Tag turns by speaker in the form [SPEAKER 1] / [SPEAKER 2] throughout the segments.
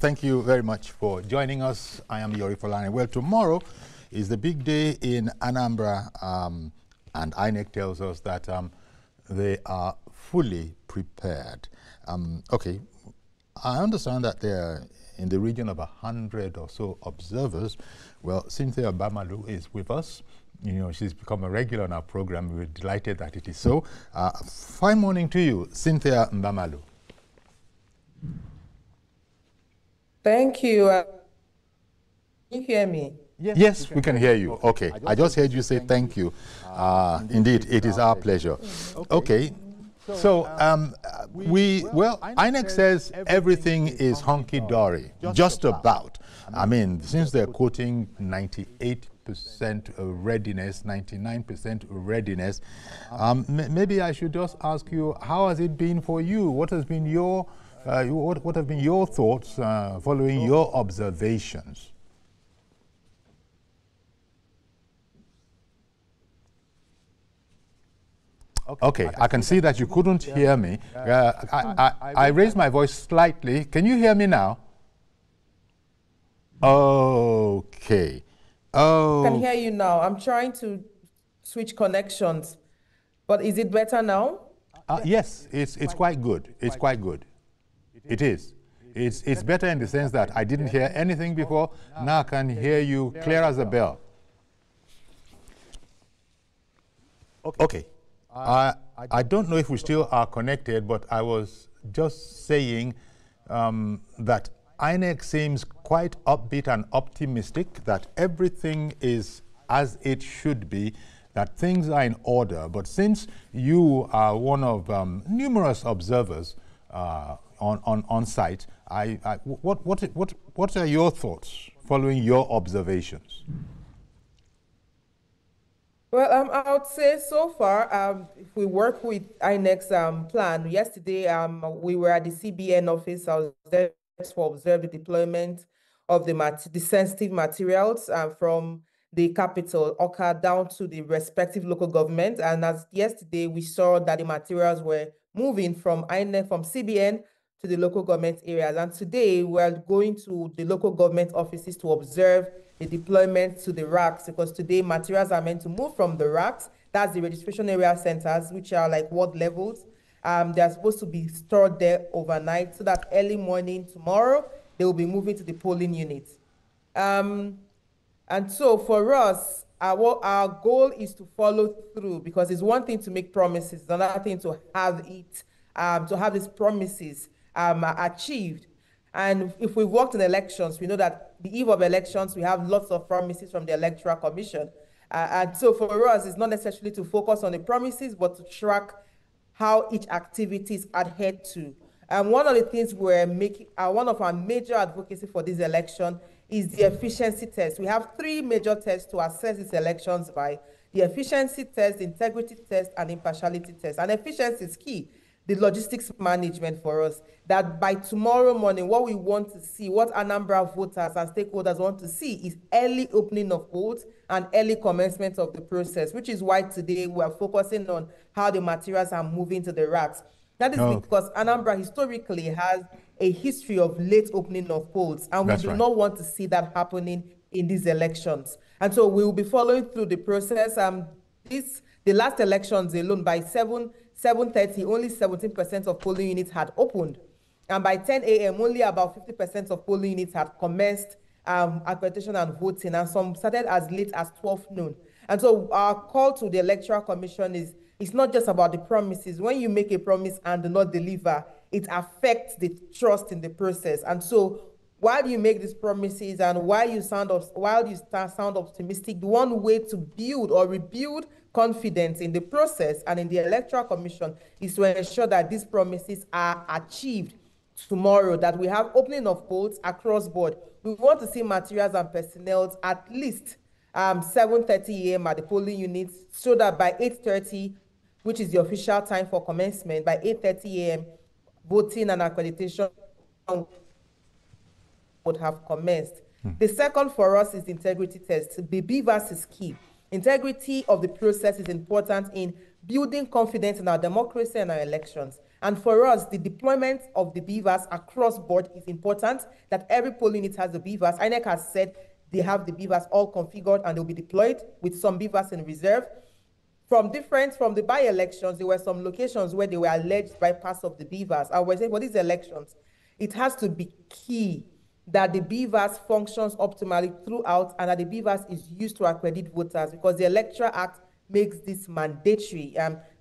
[SPEAKER 1] thank you very much for joining us. I am Yori Folani. Well, tomorrow is the big day in Anambra, and INEC tells us that they are fully prepared. Okay, I understand that there are in the region of 100 or so observers. Well, Cynthia Bamalu is with us. You know, she's become a regular on our program. We're delighted that it is so. Fine morning to you, Cynthia Bamalu.
[SPEAKER 2] Thank you. Can you hear me?
[SPEAKER 1] Yes, we can hear you. Okay, I just heard you say thank you. Indeed, it is our pleasure. Okay. So, INEC says everything is hunky-dory, just about. I mean, since they're quoting 98% readiness, 99% readiness, maybe I should just ask you, how has it been for you? What has been your, what have been your thoughts following your observations? Okay, I can see that you couldn't hear me. I raised my voice slightly. Can you hear me now? Okay. Oh.
[SPEAKER 2] I can hear you now. I'm trying to switch connections, but is it better now?
[SPEAKER 1] Yes, it's quite good. It's quite good. It is. It's better in the sense that I didn't hear anything before. Now I can hear you clear as a bell. Okay. I don't know if we still are connected, but I was just saying that INEC seems quite upbeat and optimistic that everything is as it should be, that things are in order. But since you are one of numerous observers on site, what are your thoughts following your observations?
[SPEAKER 2] Well, I would say so far, if we work with INEC's plan, yesterday we were at the CBN office. I was there to observe the deployment of the sensitive materials from the capital, Oka, down to the respective local government. And as yesterday, we saw that the materials were moving from INEC, from CBN to the local government areas. And today, we're going to the local government offices to observe the deployment to the racks, because today materials are meant to move from the racks. That's the registration area centers, which are like ward levels. They're supposed to be stored there overnight so that early morning tomorrow, they will be moving to the polling units. And so for us, our goal is to follow through, because it's one thing to make promises, it's another thing to have it, to have these promises achieved. And if we've worked in elections, we know that the eve of elections, we have lots of promises from the Electoral Commission. And so for us, it's not necessarily to focus on the promises, but to track how each activity is adhered to. And one of the things we're making, one of our major advocacy for this election is the efficiency test. We have 3 major tests to assess these elections by: the efficiency test, the integrity test, and impartiality test. And efficiency is key. The logistics management for us, that by tomorrow morning, what we want to see, what Anambra voters and stakeholders want to see, is early opening of polls and early commencement of the process, which is why today we are focusing on how the materials are moving to the racks. That is because Anambra historically has a history of late opening of polls, and we do not want to see that happening in these elections. And so we will be following through the process. The last elections alone, by 7:30, only 17% of polling units had opened. And by 10 a.m., only about 50% of polling units had commenced accreditation and voting, and some started as late as 12 noon. And so our call to the Electoral Commission is, it's not just about the promises. When you make a promise and do not deliver, it affects the trust in the process. And so while you make these promises and while you sound optimistic, the one way to build or rebuild confidence in the process and in the Electoral Commission is to ensure that these promises are achieved tomorrow, that we have opening of polls across board. We want to see materials and personnel at least 7:30 a.m. at the polling units, so that by 8:30, which is the official time for commencement, by 8:30 a.m., voting and accreditation would have commenced. The second for us is the integrity test. The BVAS is key. Integrity of the process is important in building confidence in our democracy and our elections. And for us, the deployment of the beavers across board is important, that every polling unit has the beavers. INEC has said they have the beavers all configured and they'll be deployed with some beavers in reserve. From the by-elections, there were some locations where they were alleged bypass of the beavers. I was saying for these elections, it has to be key that the beavers functions optimally throughout and that the beavers is used to accredit voters, because the Electoral Act makes this mandatory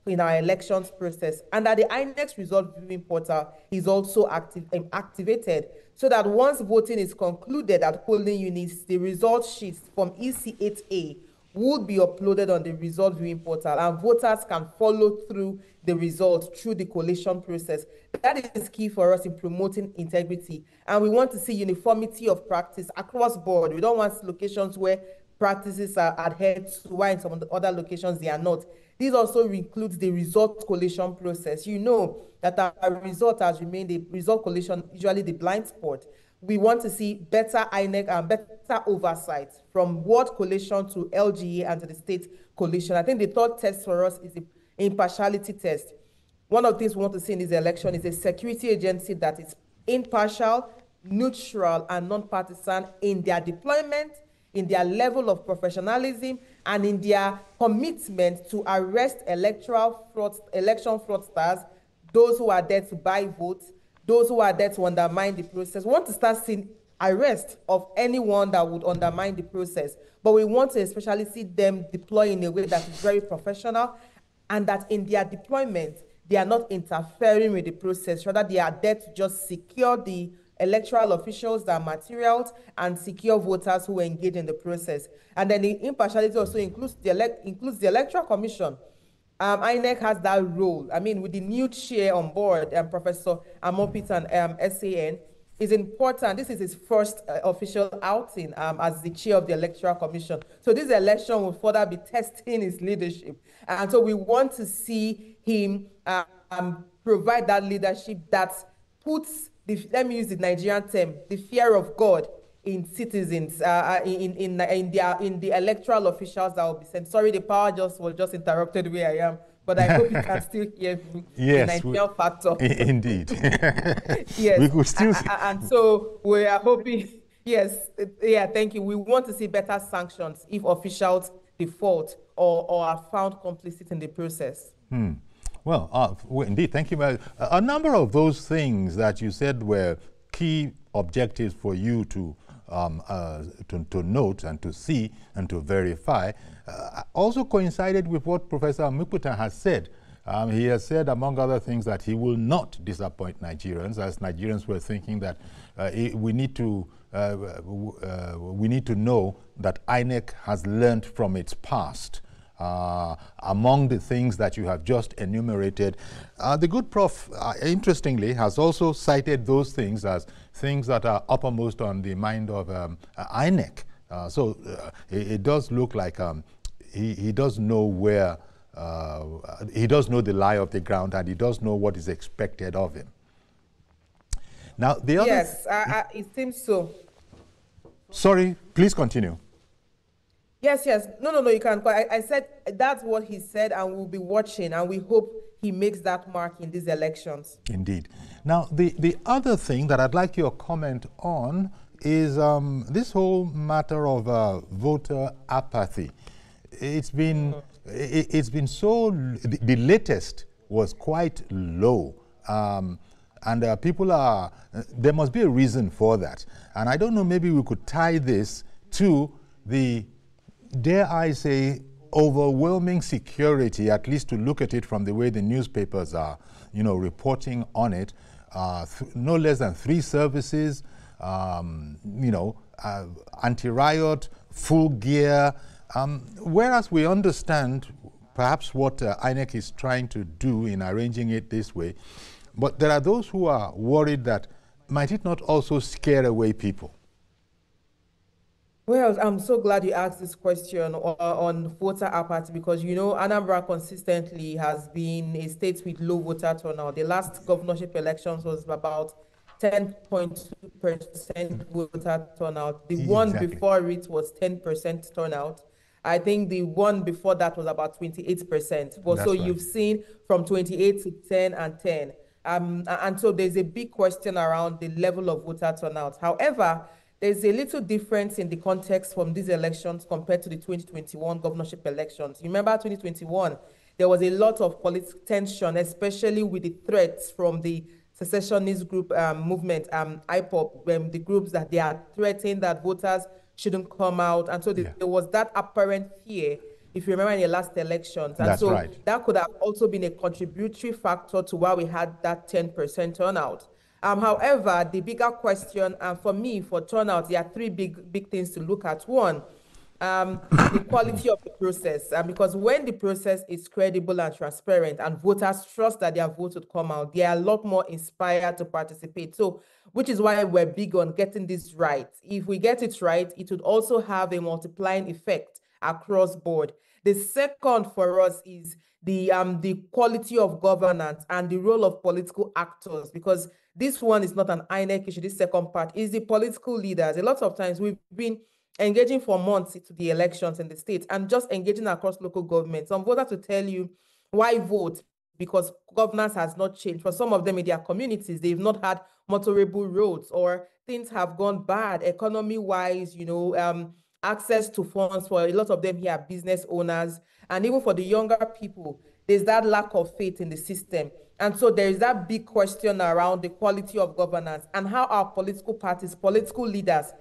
[SPEAKER 2] in our elections process, and that the INEC result viewing portal is also activated, so that once voting is concluded at polling units, the result sheets from EC8A would be uploaded on the result viewing portal, and voters can follow through the results through the collation process. That is key for us in promoting integrity, and we want to see uniformity of practice across board. We don't want locations where practices are adhered to, while in some of the other locations they are not. This also includes the result collation process. You know that our result has remained the result collation, usually the blind spot. We want to see better INEC and better oversight from ward collation to LGA and to the state collation. I think the third test for us is the impartiality test. One of the things we want to see in this election is a security agency that is impartial, neutral, and non-partisan in their deployment, in their level of professionalism, and in their commitment to arrest election fraudsters, those who are there to buy votes, those who are there to undermine the process. We want to start seeing arrest of anyone that would undermine the process, but we want to especially see them deploy in a way that is very professional, and that in their deployment, they are not interfering with the process. Rather, they are there to just secure the electoral officials, their materials, and secure voters who engage in the process. And then the impartiality also includes the Electoral Commission. INEC has that role. I mean, with the new chair on board, Professor Amopit and SAN, is important. This is his first official outing as the chair of the Electoral Commission. So this election will further be testing his leadership. And so we want to see him provide that leadership that puts, let me use the Nigerian term, the fear of God in citizens, in the electoral officials that will be sent. Sorry, the power was just interrupted where I am, but I hope you can still hear me.
[SPEAKER 1] Yes,
[SPEAKER 2] the Nigerian factor.
[SPEAKER 1] Indeed.
[SPEAKER 2] Yes,
[SPEAKER 1] we could still
[SPEAKER 2] and so we are hoping. Yes, yeah, thank you. We want to see better sanctions if officials default or are found complicit in the process.
[SPEAKER 1] Well, indeed, thank you. A number of those things that you said were key objectives for you to note and to see and to verify also coincided with what Professor Mukuta has said. He has said, among other things, that he will not disappoint Nigerians, as Nigerians were thinking that we need to know that INEC has learned from its past. Among the things that you have just enumerated, the good prof, interestingly, has also cited those things as things that are uppermost on the mind of INEC. So it does look like he does know where, he does know the lie of the ground, and he does know what is expected of him. Now, the other...
[SPEAKER 2] Yes, it seems so.
[SPEAKER 1] Sorry, please continue.
[SPEAKER 2] Yes, yes. No, you can. I said that's what he said, and we'll be watching, and we hope he makes that mark in these elections.
[SPEAKER 1] Indeed. Now, the other thing that I'd like your comment on is this whole matter of voter apathy. It's been so, the latest was quite low. And people are, there must be a reason for that. And I don't know, maybe we could tie this to the, dare I say, overwhelming security, at least to look at it from the way the newspapers are, reporting on it. No less than 3 services, anti-riot, full gear. Whereas we understand perhaps what INEC is trying to do in arranging it this way, but there are those who are worried that might it not also scare away people?
[SPEAKER 2] Well, I'm so glad you asked this question on voter apathy, because, Anambra consistently has been a state with low voter turnout. The last governorship elections was about 10.2% voter turnout. The one before it was 10% turnout. I think the one before that was about 28%. But so you've seen from 28 to 10 and 10. And so there's a big question around the level of voter turnout. However, there's a little difference in the context from these elections compared to the 2021 governorship elections. You remember 2021, there was a lot of political tension, especially with the threats from the secessionist group movement, IPOP, the groups that they are threatening that voters shouldn't come out. And so there was that apparent fear, if you remember, in the last elections. And
[SPEAKER 1] That's right.
[SPEAKER 2] That could have also been a contributory factor to why we had that 10% turnout. However, the bigger question, for me, for turnout, there are three big things to look at. One, the quality of the process, because when the process is credible and transparent and voters trust that their vote would come out, they are a lot more inspired to participate. So, which is why we're big on getting this right. If we get it right, it would also have a multiplying effect across board. The second for us is the quality of governance and the role of political actors, because this one is not an INEC issue. This second part is the political leaders. A lot of times we've been engaging for months into the elections in the states and just engaging across local governments. Some voters to tell you why vote, because governance has not changed. For some of them in their communities, they've not had motorable roads, or things have gone bad economy-wise, access to funds. For a lot of them here are business owners. And even for the younger people, there's that lack of faith in the system. And so there is that big question around the quality of governance and how our political parties, political leaders,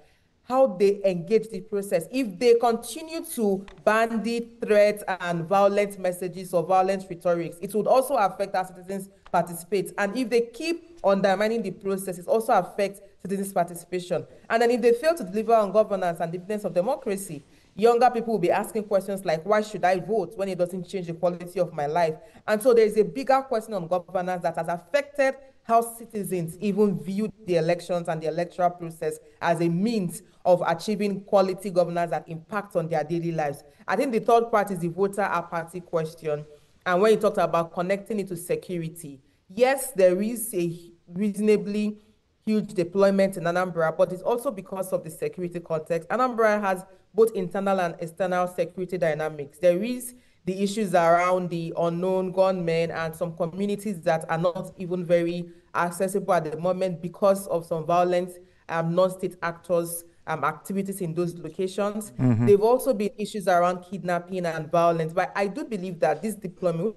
[SPEAKER 2] how they engage the process. If they continue to bandy threats and violent messages or violent rhetorics, it would also affect our citizens' participate. And if they keep undermining the process, it also affects citizens' participation. And then if they fail to deliver on governance and defense of democracy, younger people will be asking questions like, why should I vote when it doesn't change the quality of my life? And so there's a bigger question on governance that has affected how citizens even view the elections and the electoral process as a means of achieving quality governance that impacts on their daily lives. I think the third part is the voter apathy question. And when you talked about connecting it to security, yes, there is a reasonably huge deployment in Anambra, but it's also because of the security context. Anambra has both internal and external security dynamics. There is the issues around the unknown gunmen and some communities that are not even very accessible at the moment because of some violent non-state actors' activities in those locations. Mm-hmm. There've also been issues around kidnapping and violence. But I do believe that this deployment,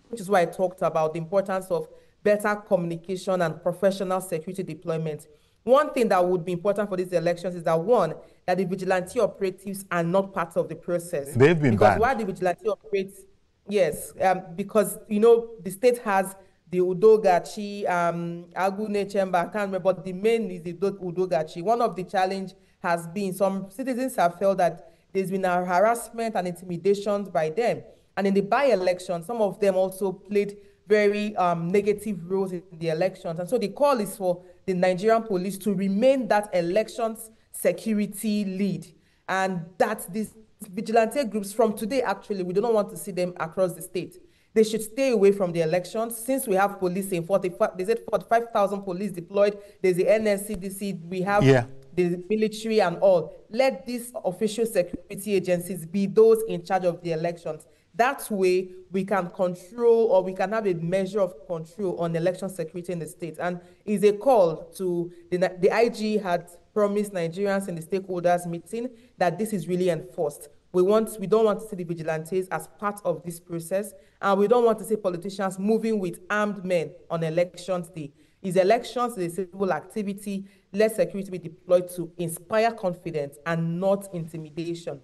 [SPEAKER 2] which is why I talked about the importance of better communication and professional security deployment. One thing that would be important for these elections is that, one, that the vigilante operatives are not part of the process.
[SPEAKER 1] They've been banned.
[SPEAKER 2] While the vigilante operates, yes, because, the state has the Udogachi, Agune Chamber, I can't remember, but the main is the Udogachi. One of the challenge has been some citizens have felt that there's been a harassment and intimidations by them. And in the by-election, some of them also played very negative roles in the elections. And so the call is for the Nigerian police to remain that elections security lead. And that these vigilante groups from today, actually, we do not want to see them across the state. They should stay away from the elections. Since we have police in 45,000 police deployed, there's the NSCDC, we have the military and all. Let these official security agencies be those in charge of the elections. That way, we can control, or we can have a measure of control on election security in the state. And is a call to the IG had promised Nigerians in the stakeholders meeting that this is really enforced. We don't want to see the vigilantes as part of this process, and we don't want to see politicians moving with armed men on elections day. Is elections a civil activity? Let security be deployed to inspire confidence and not intimidation.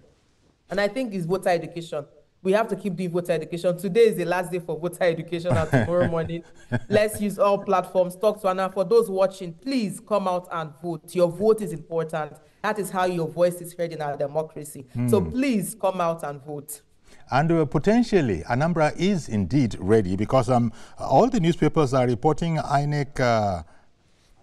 [SPEAKER 2] And I think it's voter education. We have to keep doing voter education. Today is the last day for voter education, and tomorrow morning, let's use all platforms. Talk to Anna. For those watching, please come out and vote. Your vote is important. That is how your voice is heard in our democracy. So please come out and vote.
[SPEAKER 1] And potentially, Anambra is indeed ready, because all the newspapers are reporting INEC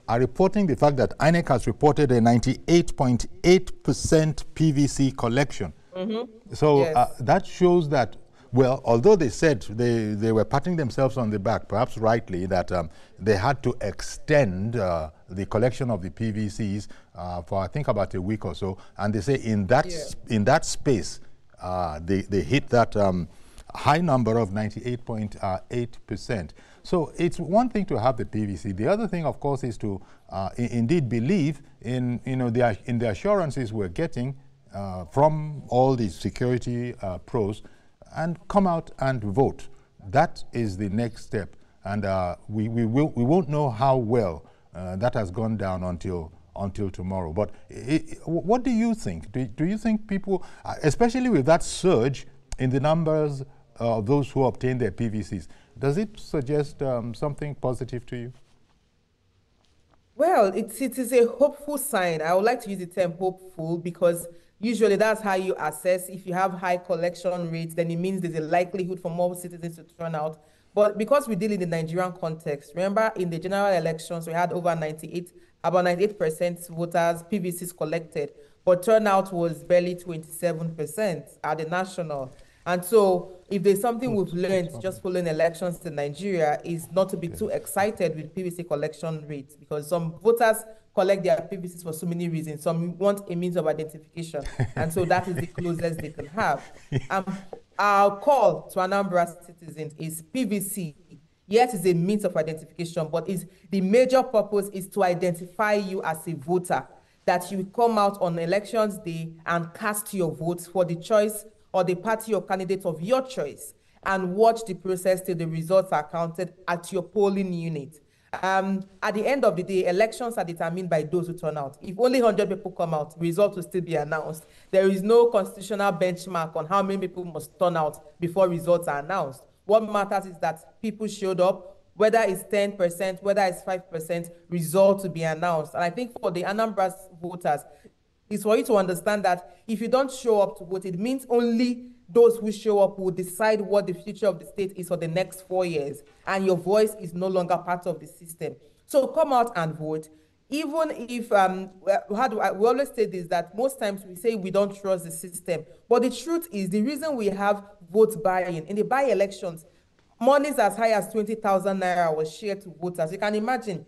[SPEAKER 1] are reporting the fact that INEC has reported a 98.8% PVC collection. Mm-hmm. So yes. That shows that, well, although they said they were patting themselves on the back, perhaps rightly, that they had to extend the collection of the PVCs for I think about a week or so, and they say in that space they hit that high number of 98.8%. So it's one thing to have the PVC. The other thing, of course, is to indeed believe in the assurances we're getting from all these security pros, and come out and vote. That is the next step, and we won't know how well that has gone down until tomorrow. But what do you think? Do you think people, especially with that surge in the numbers of those who obtain their PVCs, does it suggest something positive to you?
[SPEAKER 2] Well, it is a hopeful sign. I would like to use the term hopeful because usually that's how you assess. If you have high collection rates, then it means there's a likelihood for more citizens to turn out. But because we deal in the Nigerian context, remember in the general elections, we had about 98% voters, PVCs collected, but turnout was barely 27% at the national. And so if there's something we've learned just following elections in Nigeria is not to be too excited with PVC collection rates, because some voters collect their PVCs for so many reasons. Some want a means of identification. And so that is the closest they can have. Our call to Anambra citizens is PVC. Yes, it's a means of identification, but the major purpose is to identify you as a voter, that you come out on elections day and cast your votes for the choice or the party or candidate of your choice, and watch the process till the results are counted at your polling unit. At the end of the day, elections are determined by those who turn out. If only 100 people come out, results will still be announced. There is no constitutional benchmark on how many people must turn out before results are announced. What matters is that people showed up, whether it's 10%, whether it's 5%, results to be announced. And I think for the Anambra voters, is for you to understand that if you don't show up to vote, it means only those who show up will decide what the future of the state is for the next 4 years, and your voice is no longer part of the system. So come out and vote. Even if, we always say this, that most times we say we don't trust the system. But the truth is, the reason we have vote buying, in the by-elections, monies as high as 20,000 naira was shared to voters. You can imagine,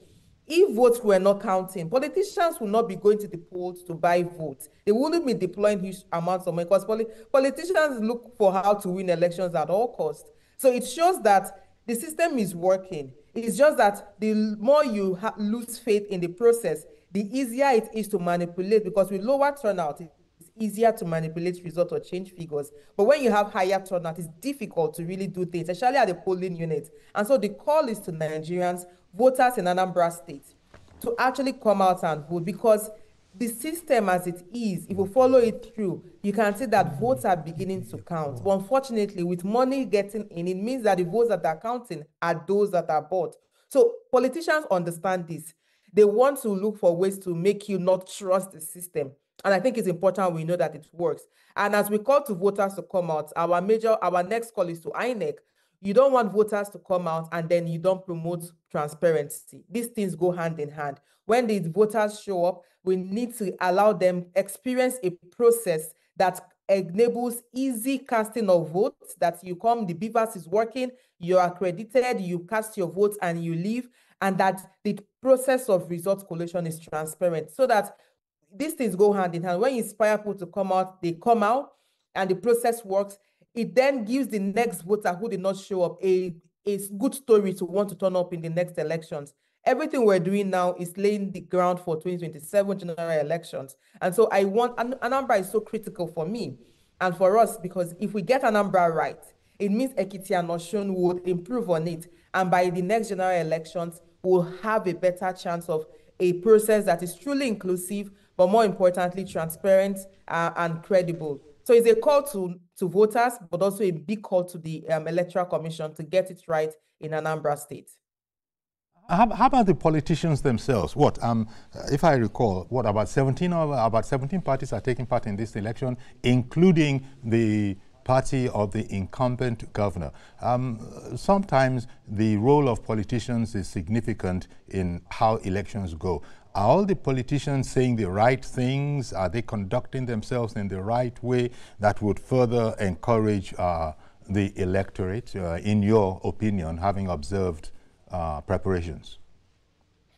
[SPEAKER 2] if votes were not counting, politicians will not be going to the polls to buy votes. They wouldn't be deploying huge amounts of money, because politicians look for how to win elections at all costs. So it shows that the system is working. It's just that the more you lose faith in the process, the easier it is to manipulate, because with lower turnout, it's easier to manipulate results or change figures. But when you have higher turnout, it's difficult to really do things, especially at the polling unit. And so the call is to Nigerians, voters in Anambra State, to actually come out and vote, because the system as it is, if we follow it through, you can see that votes are beginning to count. But unfortunately, with money getting in, it means that the votes that are counting are those that are bought. So politicians understand this. They want to look for ways to make you not trust the system. And I think it's important we know that it works. And as we call to voters to come out, our next call is to INEC. You don't want voters to come out and then you don't promote transparency. These things go hand in hand. When the voters show up, we need to allow them experience a process that enables easy casting of votes, that you come, the BVAS is working, you are accredited, you cast your votes and you leave, and that the process of result collation is transparent, so that these things go hand in hand. When you inspire people to come out, they come out and the process works. It then gives the next voter who did not show up a good story to want to turn up in the next elections. Everything we're doing now is laying the ground for 2027 general elections. And so Anambra is so critical for me and for us, because if we get Anambra right, it means Ekiti and Osun would improve on it. And by the next general elections, we'll have a better chance of a process that is truly inclusive, but more importantly, transparent and credible. So it's a call to voters, but also a big call to the Electoral Commission to get it right in Anambra State.
[SPEAKER 1] How about the politicians themselves? What, if I recall, what, about 17 parties are taking part in this election, including the party of the incumbent governor. Sometimes the role of politicians is significant in how elections go. Are all the politicians saying the right things? Are they conducting themselves in the right way that would further encourage the electorate, in your opinion, having observed preparations?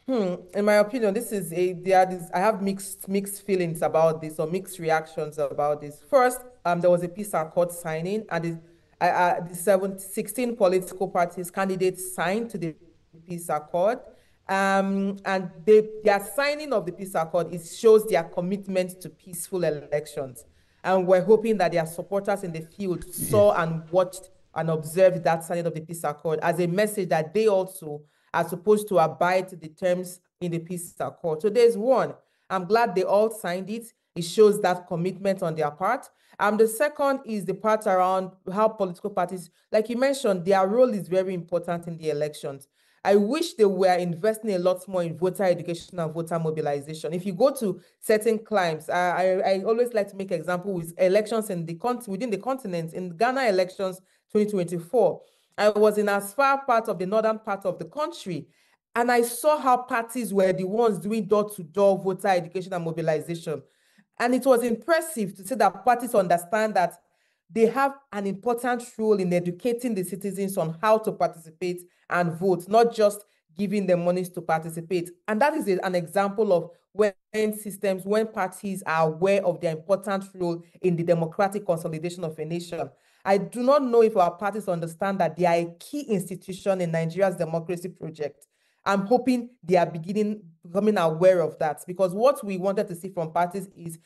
[SPEAKER 2] In my opinion, I have mixed feelings about this, or mixed reactions about this. First, there was a peace accord signing, and The 16 political parties candidates signed to the peace accord. And their signing of the peace accord shows their commitment to peaceful elections. And we're hoping that their supporters in the field saw and watched and observed that signing of the peace accord as a message that they also are supposed to abide to the terms in the peace accord. So there's one. I'm glad they all signed it. It shows that commitment on their part. The second is the part around how political parties, like you mentioned, their role is very important in the elections. I wish they were investing a lot more in voter education and voter mobilization. If you go to certain climes, I always like to make example with elections in within the continent. In Ghana elections 2024, I was in as far part of the northern part of the country, and I saw how parties were the ones doing door-to-door voter education and mobilization. And it was impressive to see that parties understand that they have an important role in educating the citizens on how to participate and vote, not just giving them monies to participate. And that is an example of when parties are aware of their important role in the democratic consolidation of a nation. I do not know if our parties understand that they are a key institution in Nigeria's democracy project. I'm hoping they are becoming aware of that, because what we wanted to see from parties is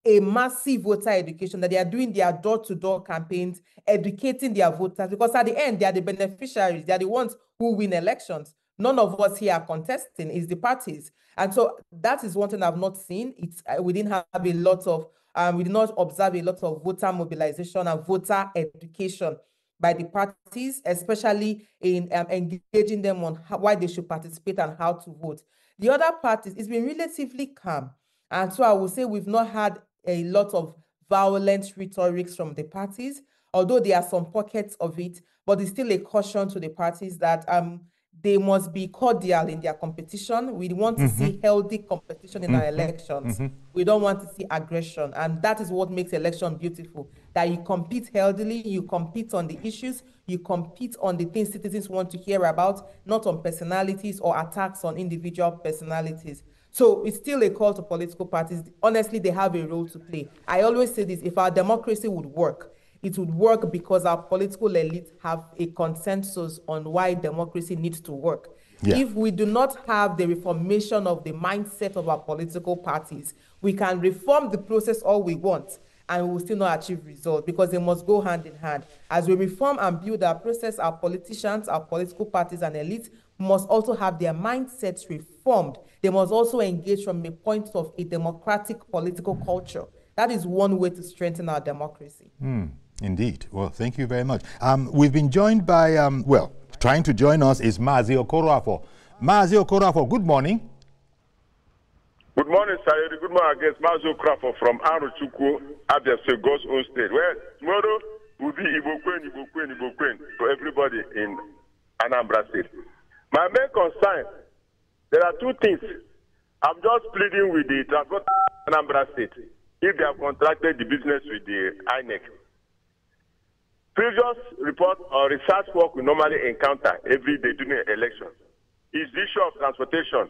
[SPEAKER 2] a massive voter education, that they are doing their door-to-door campaigns, educating their voters, because at the end, they are the beneficiaries. They are the ones who win elections. None of us here are contesting, it's the parties. And so that is one thing I've not seen. We didn't have a lot of, we did not observe a lot of voter mobilization and voter education by the parties, especially in engaging them on why they should participate and how to vote. The other parties, it's been relatively calm. And so I would say we've not had a lot of violent rhetorics from the parties, although there are some pockets of it, but it's still a caution to the parties that they must be cordial in their competition. We want to see healthy competition in our elections. We don't want to see aggression. And that is what makes election beautiful, that you compete healthily, you compete on the issues, you compete on the things citizens want to hear about, not on personalities or attacks on individual personalities. So it's still a call to political parties. Honestly, they have a role to play. I always say this, if our democracy would work, it would work because our political elite have a consensus on why democracy needs to work. Yeah. If we do not have the reformation of the mindset of our political parties, we can reform the process all we want, and we will still not achieve results, because they must go hand in hand. As we reform and build our process, our politicians, our political parties and elites must also have their mindsets reformed. They must also engage from a point of a democratic political culture. That is one way to strengthen our democracy.
[SPEAKER 1] Indeed. Well, thank you very much. We've been joined by, trying to join us is Mazi Okorafor. Mazi Okorafor, good morning.
[SPEAKER 3] Good morning, sir. Good morning, I guess. Mazi Okorafor from Aruchukwu, Abia State, God's own state. Well, tomorrow will be Igbo-Kwen for everybody in Anambra State. My main concern, there are two things. I'm just pleading with the transport Anambra State if they have contracted the business with the INEC. Previous report or research work we normally encounter every day during elections is the issue of transportation,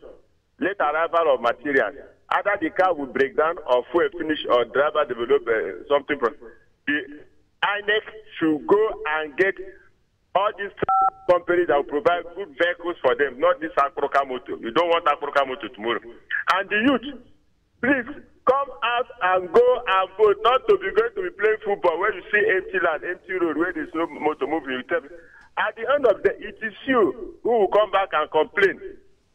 [SPEAKER 3] late arrival of materials. Either the car will break down or fuel finish or driver develop something. The INEC should go and get all these companies that will provide good vehicles for them, not this Akroka motor. You don't want Akroka motor tomorrow. And the youth, please come out and go and vote, not to be going to be playing football where you see empty land, empty road, where there's no motor moving. At the end of the day, it is you who will come back and complain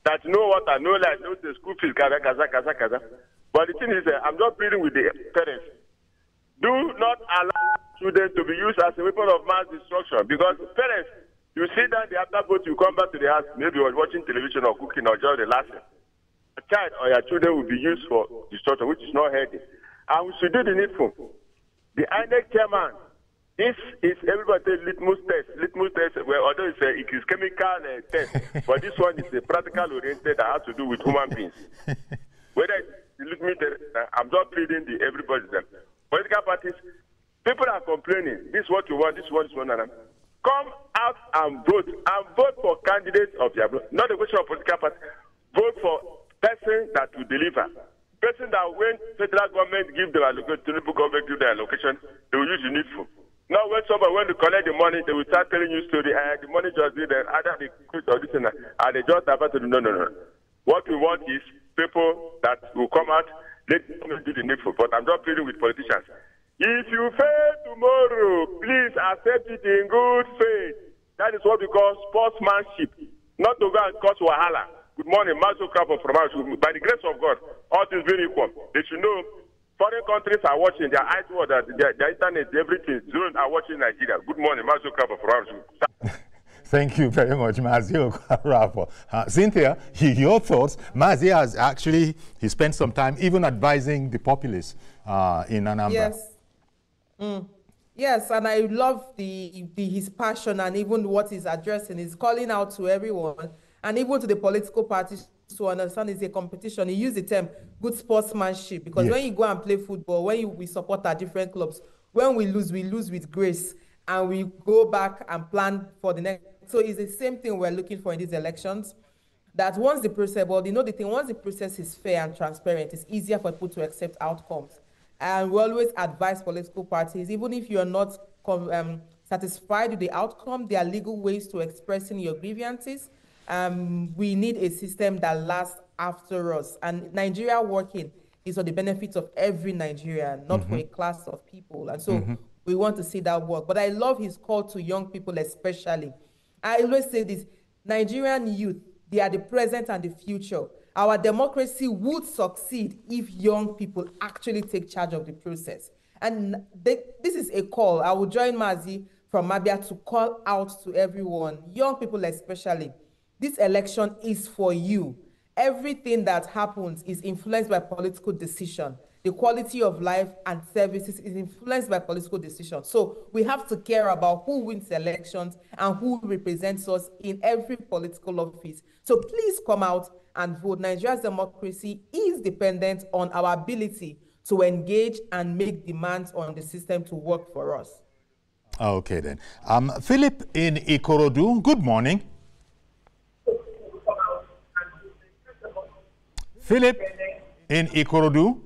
[SPEAKER 3] that no water, no light, no school fees, kaza. But the thing is, I'm not pleading with the parents. Do not allow children to be used as a weapon of mass destruction, because parents, you sit down the after vote, you come back to the house, maybe you're watching television or cooking or just relaxing. A child or your children will be used for destruction, which is not healthy. And we should do the needful. The INEC chairman, this is everybody litmus test, well, although it is chemical test, but this one is a practical oriented that has to do with human beings. Whether it's litmus test, I'm not pleading everybody there. Political parties, people are complaining. This is what you want, this is what you want. Come out and vote for candidates of your blood. Not a question of political party. Vote for person that will deliver. Person that when federal government give their allocation, local government give their allocation, they will use the needful. Now, when somebody went to collect the money, they will start telling you story. The money just did that. Either they quit or this and that. And they just have to do no. What we want is people that will come out, let them do the needful. But I'm not pleading with politicians. If you fail tomorrow, please accept it in good faith. That is what we call sportsmanship. Not to go and cause wahala. Good morning, Maso Krapo from us. By the grace of God, all things being equal. They should know foreign countries are watching, their eyes, their internet, everything. Zones are watching Nigeria. Good morning, Maso Krapo from us.
[SPEAKER 1] Thank you very much, Mazio Krapo. Cynthia, your thoughts? Mazio has actually, he spent some time even advising the populace in Anambra.
[SPEAKER 2] Yes. Yes, and I love his passion and even what he's addressing. He's calling out to everyone and even to the political parties to understand it's a competition. He used the term good sportsmanship because when you go and play football, when we support our different clubs, when we lose with grace and we go back and plan for the next. So it's the same thing we're looking for in these elections, that once the process, well, you know the thing, once the process is fair and transparent, it's easier for people to accept outcomes. And we always advise political parties, even if you're not satisfied with the outcome, there are legal ways to expressing your grievances. We need a system that lasts after us. And Nigeria working is for the benefit of every Nigerian, not for a class of people. And so we want to see that work. But I love his call to young people especially. I always say this, Nigerian youth, they are the present and the future. Our democracy would succeed if young people actually take charge of the process. And this is a call. I will join Mazi from Mabia to call out to everyone, young people especially. This election is for you. Everything that happens is influenced by political decision. The quality of life and services is influenced by political decision. So we have to care about who wins elections and who represents us in every political office. So please come out and vote. Nigeria's democracy is dependent on our ability to engage and make demands on the system to work for us.
[SPEAKER 1] Okay then. Philip in Ikorodu, good morning. Philip in Ikorodu.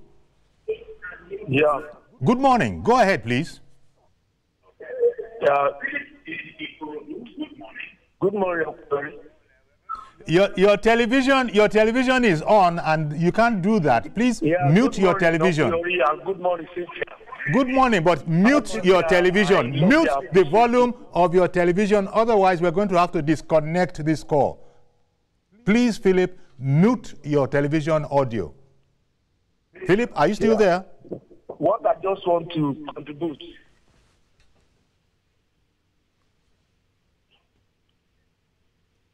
[SPEAKER 4] Yeah.
[SPEAKER 1] Good morning. Go ahead, please.
[SPEAKER 4] Good morning.
[SPEAKER 1] Your television is on, and you can't do that. Please mute your television.
[SPEAKER 4] Good morning, Cynthia.
[SPEAKER 1] Good morning, but mute your television. Mute the volume of your television. Otherwise, we're going to have to disconnect this call. Please, Philip, mute your television audio. Philip, are you still there?
[SPEAKER 4] What I just want to contribute.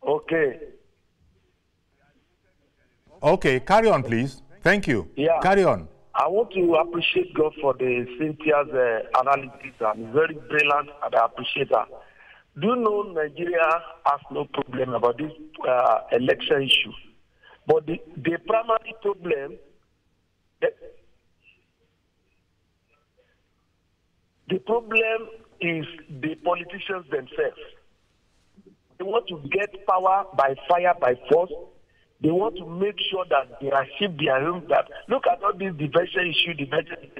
[SPEAKER 4] Okay.
[SPEAKER 1] Okay, carry on, please. Thank you.
[SPEAKER 4] Yeah.
[SPEAKER 1] Carry on.
[SPEAKER 4] I want to appreciate God for the Cynthia's analysis. And very brilliant, and I appreciate that. Do you know Nigeria has no problem about this election issue? But the primary problem, the problem is the politicians themselves. They want to get power by fire, by force. They want to make sure that they achieve their own. That look at all these diversion issues, diversion.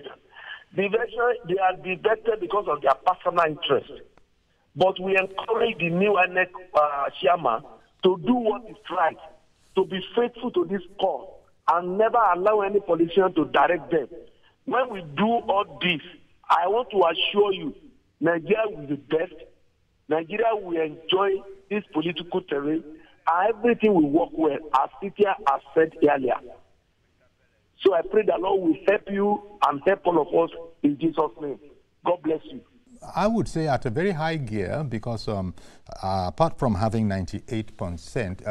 [SPEAKER 4] They are diverted because of their personal interest. But we encourage the new INEC chairman to do what is right, to be faithful to this cause, and never allow any politician to direct them. When we do all this, I want to assure you, Nigeria will be best. Nigeria will enjoy this political terrain, and everything will work well, as Cynthia has said earlier. So I pray the Lord will help you and help all of us in Jesus' name. God bless you.
[SPEAKER 1] I would say at a very high gear, because apart from having 98%,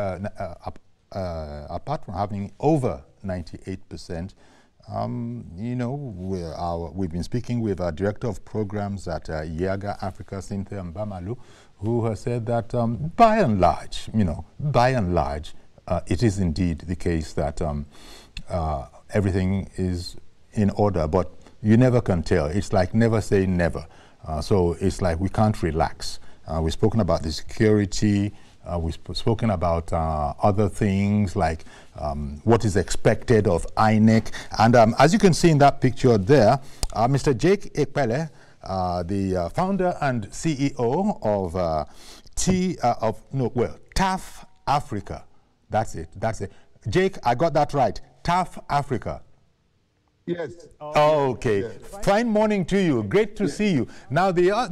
[SPEAKER 1] apart from having over 98%, you know, we've been speaking with our director of programs at Yaga Africa, Cynthia Mbamalu, who has said that by and large, it is indeed the case that everything is in order, but you never can tell. It's like never say never. So it's like we can't relax. We've spoken about the security. We've spoken about other things like what is expected of INEC. And as you can see in that picture there, Mr. Jake Ekpele the founder and CEO of TAF Africa. That's it. That's it. Jake, I got that right. TAF Africa.
[SPEAKER 5] Yes.
[SPEAKER 1] Okay.
[SPEAKER 5] Yes.
[SPEAKER 1] Fine morning to you. Great to see you. Now, you are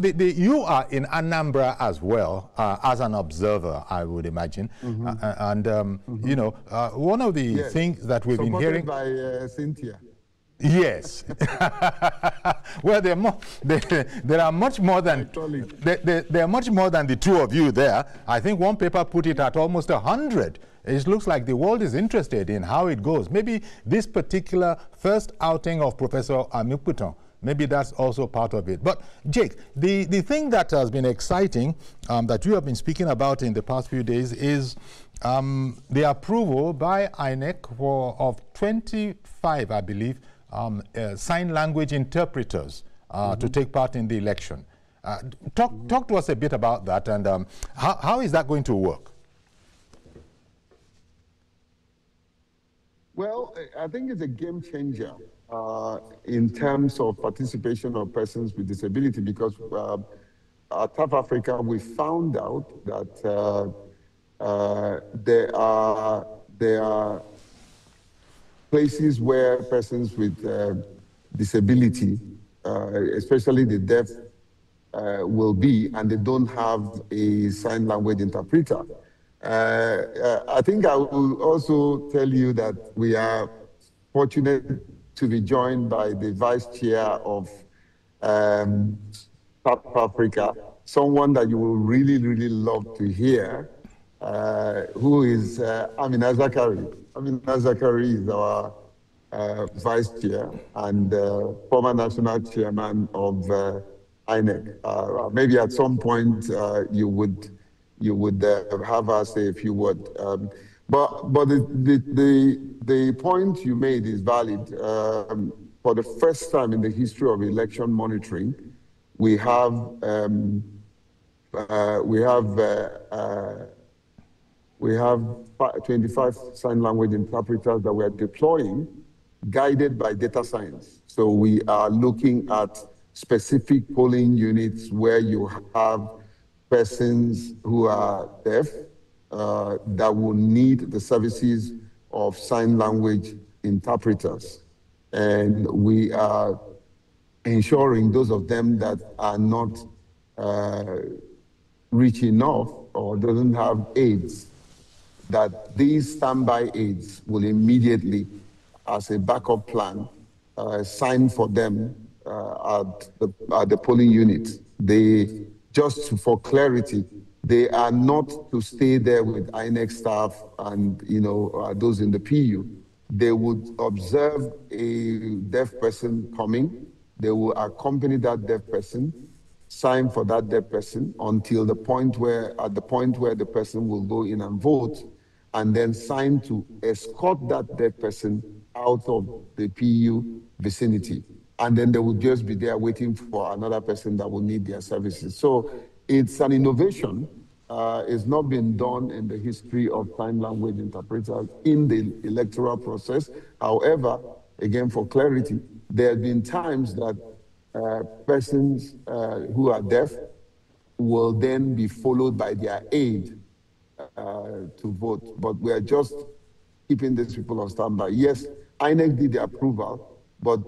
[SPEAKER 1] in Anambra as well, as an observer, I would imagine. You know, one of the things that we've been hearing
[SPEAKER 5] by Cynthia.
[SPEAKER 1] Yes. Well, there are much more than there are much more than the two of you there. I think one paper put it at almost 100. It looks like the world is interested in how it goes. Maybe this particular first outing of Professor Amikputon, maybe that's also part of it. But Jake, the thing that has been exciting that you have been speaking about in the past few days is the approval by INEC of 25, I believe, sign language interpreters to take part in the election. Talk to us a bit about that, and how is that going to work?
[SPEAKER 5] Well, I think it's a game changer in terms of participation of persons with disability, because at South Africa, we found out that there are places where persons with disability, especially the deaf, will be, and they don't have a sign language interpreter. I think I will also tell you that we are fortunate to be joined by the vice chair of South Africa, someone that you will really, really love to hear, who is Amina Zakari. Amina Zakari is our vice chair and former national chairman of INEC. Maybe at some point you would have her say a few words. But the point you made is valid. For the first time in the history of election monitoring, we have 25 sign language interpreters that we are deploying, guided by data science. So we are looking at specific polling units where you have persons who are deaf that will need the services of sign language interpreters. And we are ensuring those of them that are not rich enough or doesn't have aids, that these standby aids will immediately, as a backup plan, sign for them at the polling unit. Just for clarity, they are not to stay there with INEC staff and those in the PU. They would observe a deaf person coming. They will accompany that deaf person, sign for that deaf person until the point where the person will go in and vote, and then sign to escort that deaf person out of the PU vicinity. And then they will just be there waiting for another person that will need their services. So it's an innovation. It's not been done in the history of sign language interpreters in the electoral process. However, again, for clarity, there have been times that persons who are deaf will then be followed by their aide to vote. But we are just keeping these people on standby. Yes, INEC did the approval, but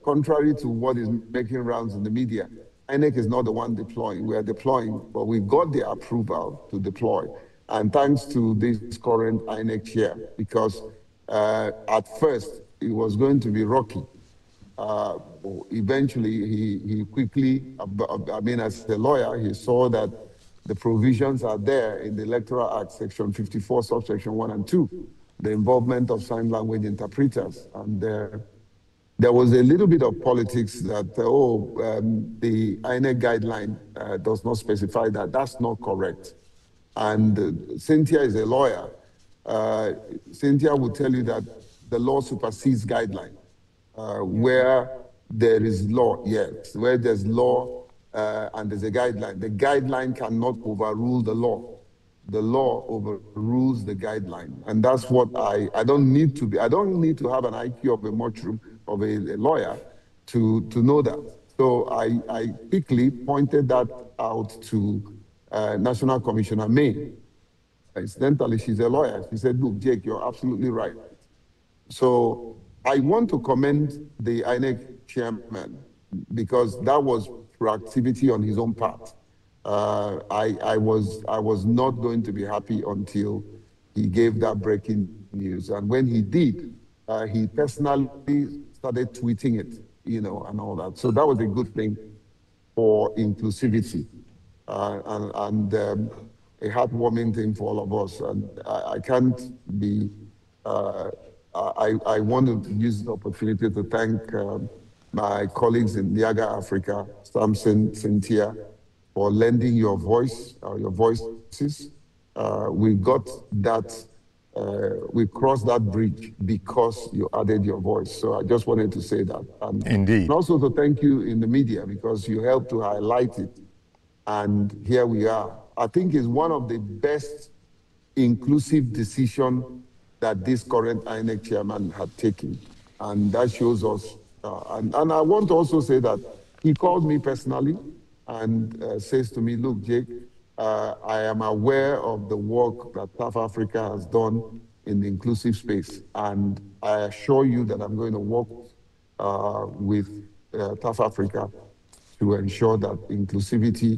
[SPEAKER 5] contrary to what is making rounds in the media, INEC is not the one deploying. We are deploying, but we got the approval to deploy. And thanks to this current INEC chair, because at first it was going to be rocky. Eventually, he quickly, as a lawyer, he saw that the provisions are there in the Electoral Act, Section 54, subsection 1 and 2, the involvement of sign language interpreters. And there was a little bit of politics that, the INEC guideline does not specify that. That's not correct. And Cynthia is a lawyer. Cynthia will tell you that the law supersedes guideline. Where there is law, yes. Where there's law and there's a guideline, the guideline cannot overrule the law. The law overrules the guideline, and that's what I don't need to be. I don't need to have an IQ of a mushroom of a lawyer to know that. So I quickly pointed that out to National Commissioner May. Incidentally, she's a lawyer. She said, look, Jake, you're absolutely right. So I want to commend the INEC chairman because that was proactivity on his own part. I was not going to be happy until he gave that breaking news. And when he did, he personally started tweeting it, you know, and all that. So that was a good thing for inclusivity and a heartwarming thing for all of us. And I can't be, I want to use the opportunity to thank my colleagues in Niaga Africa, Samson, Cynthia, for lending your voice, your voices. We got that, we crossed that bridge because you added your voice. So I just wanted to say that. And
[SPEAKER 1] Indeed.
[SPEAKER 5] And also to thank you in the media because you helped to highlight it. And here we are. I think it's one of the best inclusive decisions that this current INEC chairman had taken. And that shows us, and I want to also say that he called me personally and says to me, look, Jake, I am aware of the work that South Africa has done in the inclusive space. And I assure you that I'm going to work with South Africa to ensure that inclusivity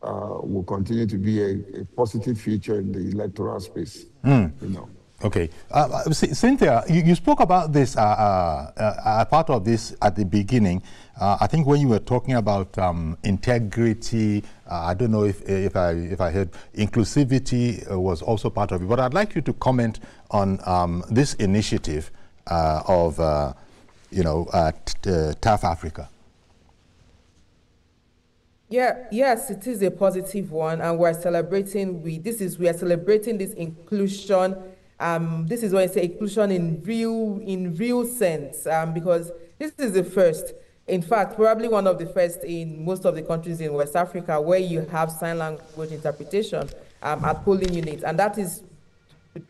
[SPEAKER 5] will continue to be a positive feature in the electoral space. You know.
[SPEAKER 1] Okay. Cynthia, you spoke about this, part of this at the beginning. I think when you were talking about integrity, I don't know if I heard inclusivity was also part of it, but I'd like you to comment on this initiative of, TAF Africa.
[SPEAKER 2] Yeah, yes, it is a positive one, and we're celebrating. We are celebrating this inclusion. This is why I say inclusion in real sense, because this is the first. In fact, probably one of the first in most of the countries in West Africa where you have sign language interpretation at polling units, and that is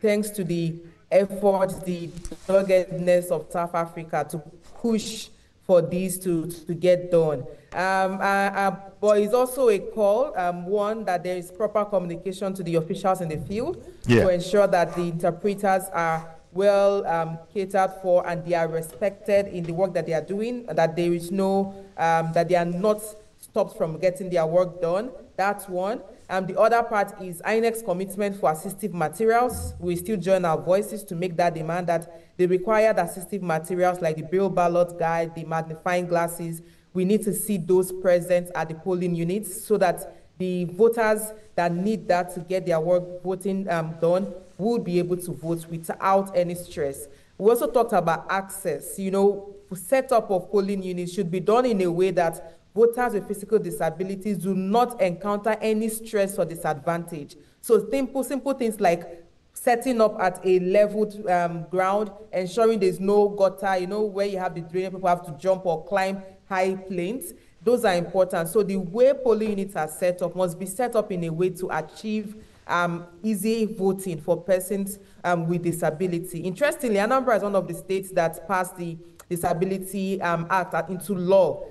[SPEAKER 2] thanks to the effort, the doggedness of South Africa to push for these to get done. But it's also a call, one, that there is proper communication to the officials in the field to ensure that the interpreters are well catered for and they are respected in the work that they are doing, that there is no, that they are not stopped from getting their work done. That's one. The other part is INEC's commitment for assistive materials. We still join our voices to make that demand that the required assistive materials like the Braille ballot guide, the magnifying glasses, we need to see those present at the polling units so that the voters that need that to get their work voting done will be able to vote without any stress. We also talked about access. You know, setup of polling units should be done in a way that voters with physical disabilities do not encounter any stress or disadvantage. So simple things like setting up at a leveled ground, ensuring there's no gutter, you know, where you have the drain, people have to jump or climb high planes. Those are important. So the way polling units are set up must be set up in a way to achieve easy voting for persons with disability. Interestingly, Anambra is one of the states that passed the Disability Act into law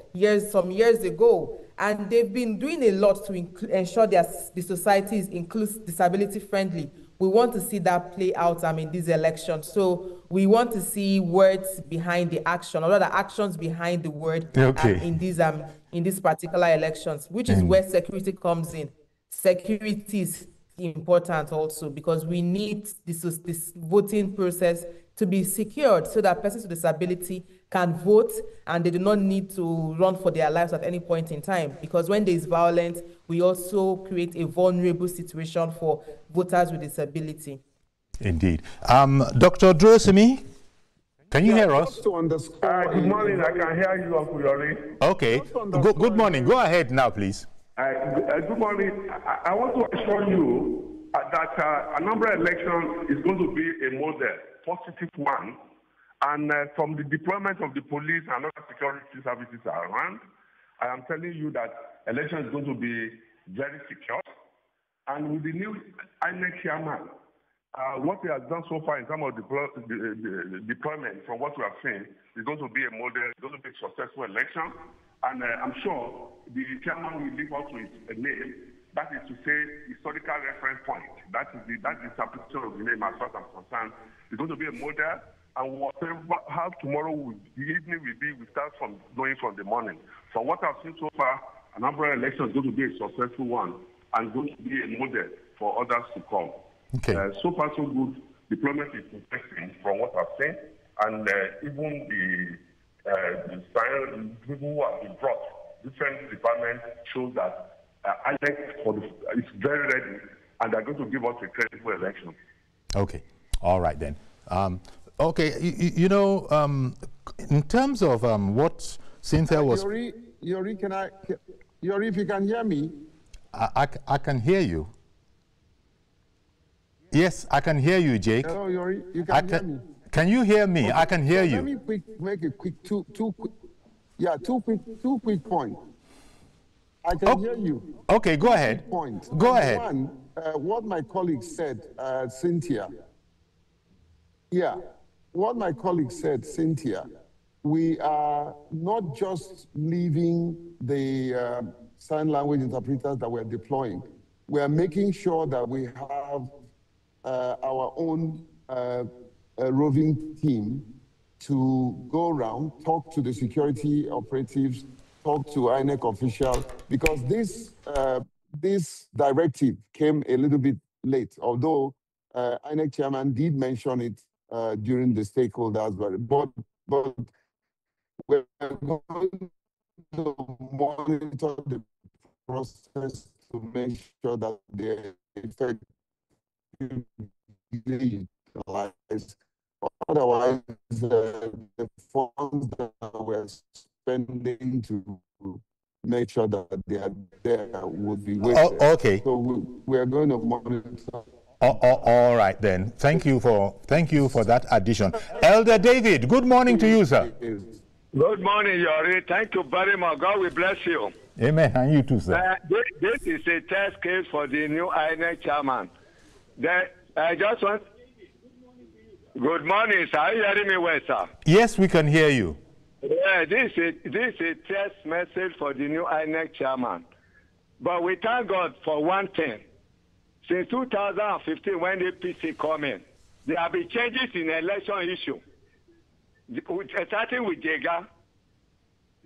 [SPEAKER 2] some years ago, and they've been doing a lot to ensure the society is disability friendly. We want to see that play out in these elections. So we want to see words behind the action, or rather actions behind the word in these particular elections, which is where security comes in. Security is important also because we need this voting process to be secured so that persons with disability can vote and they do not need to run for their lives at any point in time. Because when there is violence, we also create a vulnerable situation for voters with disability.
[SPEAKER 1] Indeed. Dr. Drosimi, can you hear us?
[SPEAKER 3] Good morning. I can hear you, Uncle Yori.
[SPEAKER 1] Okay. Good morning. Go ahead now, please.
[SPEAKER 3] Good morning. I want to assure you that Anambra election is going to be a model, positive one, and from the deployment of the police and other security services around, I am telling you that election is going to be very secure. And with the new INEC chairman,
[SPEAKER 6] What we have done so far in terms of deployment, from what we have seen, is going to be a model, it's going to be a successful election. And I'm sure the chairman will live up to a name. That is to say, historical reference point. That is the interpretation of the name as far as I'm concerned. It's going to be a model. And whatever how tomorrow the evening will be, we start from going from the morning. From what I've seen so far, Anambra election is going to be a successful one and going to be a model for others to come.
[SPEAKER 1] Okay.
[SPEAKER 6] So far, so good. Deployment is interesting from what I've seen, and even the people who have been brought, different departments, shows that INEC is very ready, and they're going to give us a credible election.
[SPEAKER 1] Okay. All right then. Okay. In terms of what Cynthia was.
[SPEAKER 5] Yori, if you can hear me.
[SPEAKER 1] I can hear you. Yes, I can hear you, Jake.
[SPEAKER 5] Hello, Yori, you can hear me.
[SPEAKER 1] Can you hear me? Okay. I can hear you.
[SPEAKER 5] Let me make a quick two quick points. I can hear you.
[SPEAKER 1] Okay, go ahead. Go ahead.
[SPEAKER 5] One, what my colleague said, Cynthia. Yeah, what my colleague said, Cynthia. We are not just leaving the sign language interpreters that we're deploying. We are making sure that we have our own roving team to go around, talk to the security operatives, talk to INEC officials, because this directive came a little bit late, although INEC chairman did mention it during the stakeholders, but we're going to monitor the process to make sure that they're effectively utilized. Otherwise, the funds that we're spending to make sure that they are there would be wasted.
[SPEAKER 1] Okay.
[SPEAKER 5] So we're going to monitor.
[SPEAKER 1] All right then. Thank you for that addition. Elder David, good morning to you, sir.
[SPEAKER 7] Good morning, Yori. Thank you very much. God will bless you.
[SPEAKER 1] Amen. And you too, sir.
[SPEAKER 7] This is a test case for the new INEC chairman. I just want. Good morning, sir. Are you hearing me well, sir?
[SPEAKER 1] Yes, we can hear you.
[SPEAKER 7] Yeah, this is a test message for the new INEC chairman. But we thank God for one thing. Since 2015, when the APC come in, there have been changes in the election issue. Starting with Jega,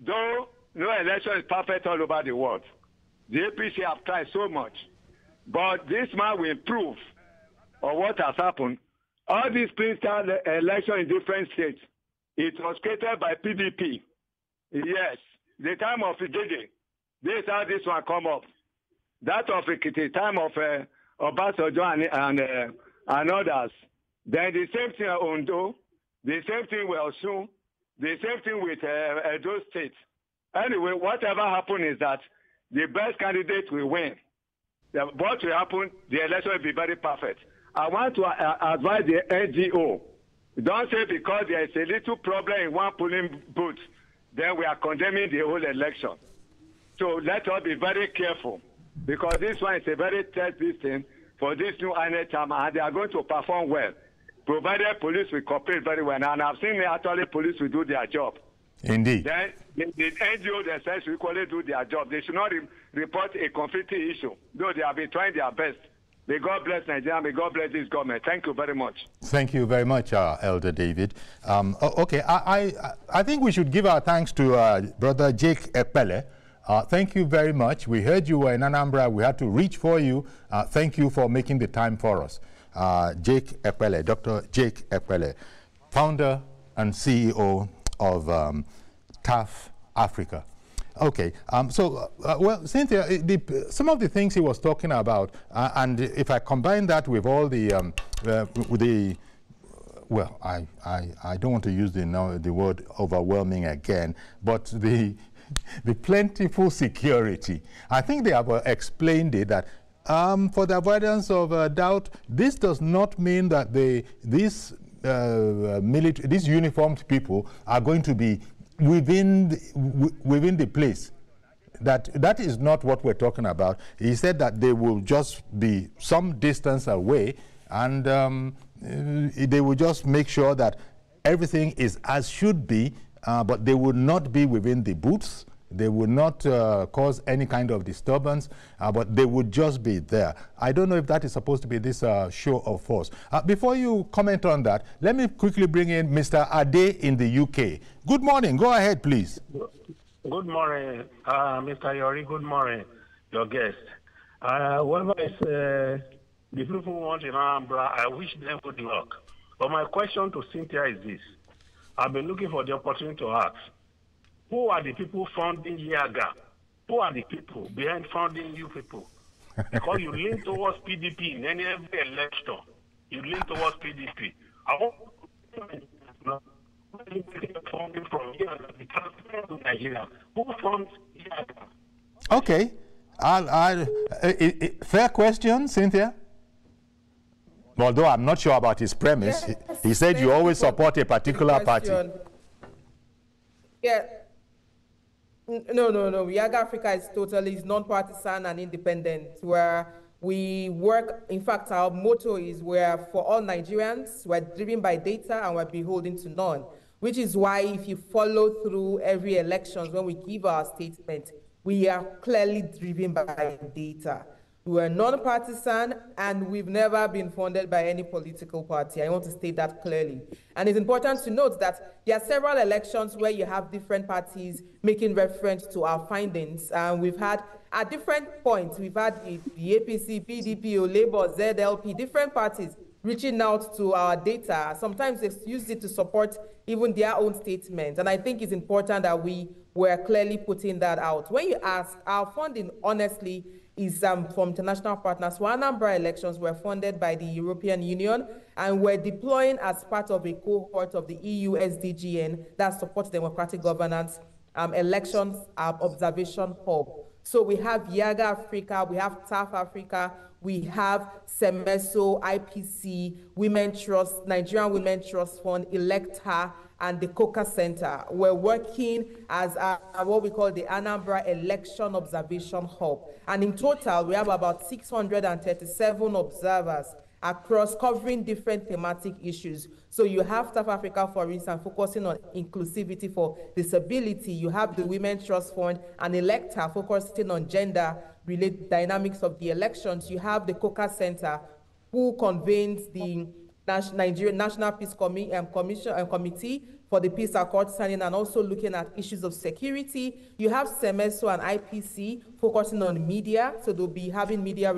[SPEAKER 7] though no election is perfect all over the world, the APC have tried so much. But this man will improve on what has happened. All these pre-start elections in different states, it was created by PDP. Yes, the time of Igege, this is how this one come up. That of the time of Obasanjo and others. Then the same thing at Ondo, the same thing with Osun, the same thing with Edo State. Anyway, whatever happened is that the best candidate will win. What will happen, the election will be very perfect. I want to advise the NGO. Don't say because there is a little problem in one polling booth, then we are condemning the whole election. So let us be very careful, because this one is a very test thing for this new INEC chairman, and they are going to perform well, provided police will cooperate very well. And I've seen actually police will do their job.
[SPEAKER 1] Indeed.
[SPEAKER 7] Then the NGO themselves will equally do their job. They should not report a conflicting issue, though they have been trying their best. May God bless Nigeria. May God bless this government. Thank you very much.
[SPEAKER 1] Thank you very much, Elder David. Okay, I think we should give our thanks to Brother Jake Ekpele. Thank you very much. We heard you were in Anambra. We had to reach for you. Thank you for making the time for us. Jake Ekpele, Dr. Jake Ekpele, founder and CEO of TAF Africa. Okay, well, Cynthia, some of the things he was talking about, and if I combine that with all the, well, I don't want to use the word overwhelming again, but the plentiful security. I think they have explained it that for the avoidance of doubt, this does not mean that these uniformed people are going to be within the place. That is not what we're talking about. He said that they will just be some distance away, and they will just make sure that everything is as should be, but they will not be within the booths. They will not cause any kind of disturbance, but they would just be there. I don't know if that is supposed to be this show of force. Before you comment on that, let me quickly bring in Mr. Ade in the UK. Good morning. Go ahead, please.
[SPEAKER 8] Good morning, Mr. Yori. Good morning, your guest. Whoever is the people who want in Anambra, I wish them good luck. But my question to Cynthia is this. I've been looking for the opportunity to ask. Who are the people funding Yaga? Who are the people behind funding you people? Because you lean towards PDP in every election. You lean towards PDP. I want funding from Yaga to Nigeria. Who funds Yaga?
[SPEAKER 1] Okay. Fair question, Cynthia. Although I'm not sure about his premise. Yes, he said you always support a particular party.
[SPEAKER 2] Yeah. No. Yaga Africa is non-partisan and independent, where we work. In fact, our motto is we're for all Nigerians, we're driven by data, and we're beholden to none. Which is why if you follow through every elections, when we give our statement, we are clearly driven by data. We're non-partisan, and we've never been funded by any political party. I want to state that clearly. And it's important to note that there are several elections where you have different parties making reference to our findings. We've had, at different points, we've had the APC, PDP, Labour, ZLP, different parties reaching out to our data. Sometimes they've used it to support even their own statements. And I think it's important that we were clearly putting that out. When you ask, our funding, honestly, is from international partners. For Anambra elections were funded by the European Union, and we're deploying as part of a cohort of the EU SDGN that supports democratic governance elections observation hub. So we have Yaga Africa, we have TAF Africa, we have SEMESO, IPC, Women Trust, Nigerian Women Trust Fund, Electoral, and the Coca Center. We're working as what we call the Anambra Election Observation Hub. And in total, we have about 637 observers across covering different thematic issues. So you have South Africa, for instance, focusing on inclusivity for disability. You have the Women Trust Fund and Electoral focusing on gender-related dynamics of the elections. You have the Coca Center, who convenes the Nigerian National Peace Committee for the Peace Accord signing, and also looking at issues of security. You have SEMESO and IPC focusing on media, so they'll be having media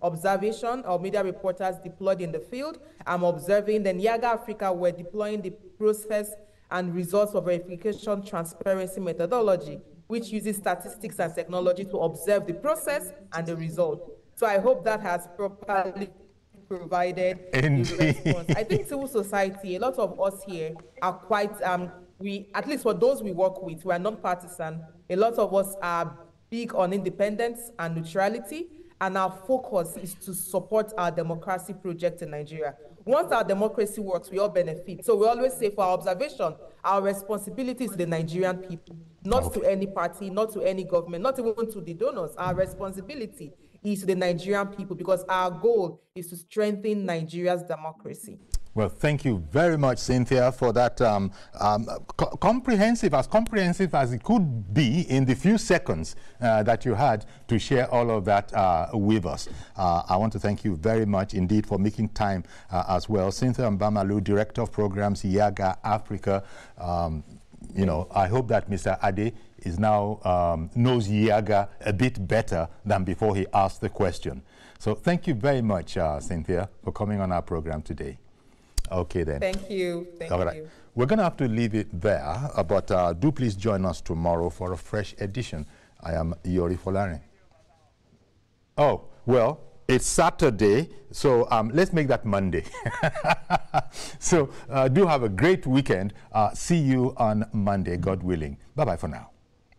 [SPEAKER 2] observation or media reporters deployed in the field. I'm observing. Then Yaga Africa, we're deploying the process and results for verification transparency methodology, which uses statistics and technology to observe the process and the result. So I hope that has properly provided the response. I think civil society, a lot of us here are quite, at least for those we work with, we are non-partisan. A lot of us are big on independence and neutrality, and our focus is to support our democracy project in Nigeria. Once our democracy works, we all benefit. So we always say for our observation, our responsibility is to the Nigerian people, not to any party, not to any government, not even to the donors. Our responsibility is to the Nigerian people, because our goal is to strengthen Nigeria's democracy.
[SPEAKER 1] Well, thank you very much, Cynthia, for that comprehensive as it could be in the few seconds that you had to share all of that with us. I want to thank you very much indeed for making time as well. Cynthia Mbamalu, Director of Programs, Yaga Africa. You know, I hope that Mr. Ade is now knows Yaga a bit better than before he asked the question. So thank you very much, Cynthia, for coming on our program today. Okay, then.
[SPEAKER 2] Thank you. Thank you.
[SPEAKER 1] We're going to have to leave it there, but do please join us tomorrow for a fresh edition. I am Yori Folare. Oh, well, it's Saturday, so let's make that Monday. So do have a great weekend. See you on Monday, God willing. Bye-bye for now.